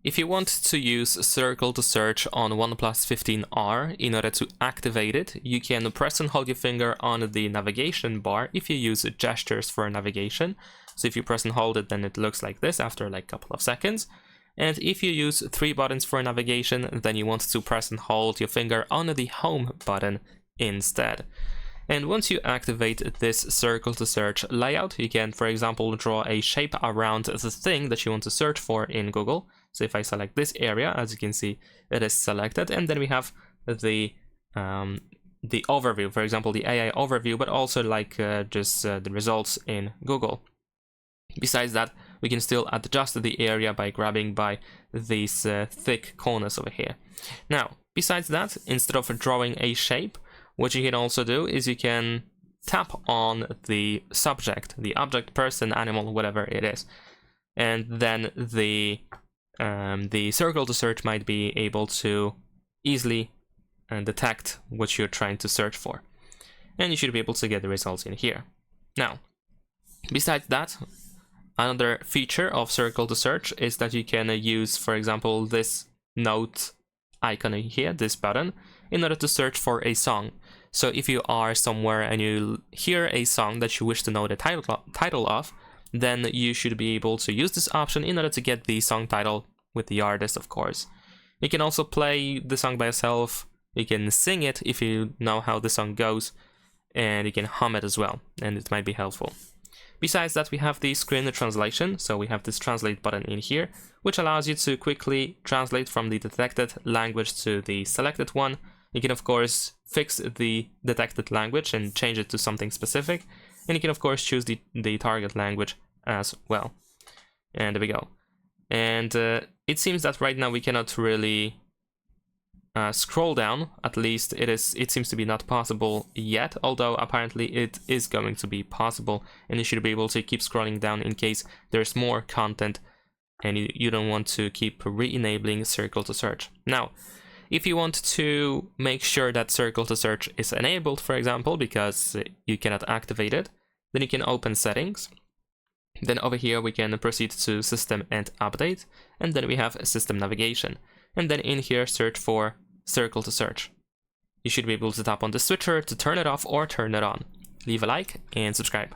If you want to use circle to search on OnePlus 15R, in order to activate it, you can press and hold your finger on the navigation bar if you use gestures for navigation. So if you press and hold it, then it looks like this after like a couple of seconds. And if you use 3 buttons for navigation, then you want to press and hold your finger on the home button instead. And once you activate this circle to search layout, you can, for example, draw a shape around the thing that you want to search for in Google. So if I select this area, as you can see, it is selected, and then we have the overview, for example, the AI overview, but also like just the results in Google. Besides that, we can still adjust the area by grabbing by these thick corners over here. Now, besides that, instead of drawing a shape, what you can also do is you can tap on the subject, the object, person, animal, whatever it is, and then the circle to search might be able to easily detect what you're trying to search for, and you should be able to get the results in here. Now, besides that, another feature of circle to search is that you can use, for example, this note icon here, this button, in order to search for a song. So if you are somewhere and you hear a song that you wish to know the title of, then you should be able to use this option in order to get the song title with the artist, of course. You can also play the song by yourself, you can sing it if you know how the song goes, and you can hum it as well, and it might be helpful. Besides that, we have the screen translation, so we have this translate button in here, which allows you to quickly translate from the detected language to the selected one. You can, of course, fix the detected language and change it to something specific, and you can, of course, choose the target language as well. And there we go. And it seems that right now we cannot really scroll down, at least it seems to be not possible yet, although apparently it is going to be possible, and you should be able to keep scrolling down in case there's more content and you don't want to keep re-enabling circle to search. Now, if you want to make sure that circle to search is enabled, for example, because you cannot activate it, then you can open settings. Then over here we can proceed to system and update, and then we have system navigation. And then in here search for circle to search. You should be able to tap on the switcher to turn it off or turn it on. Leave a like and subscribe.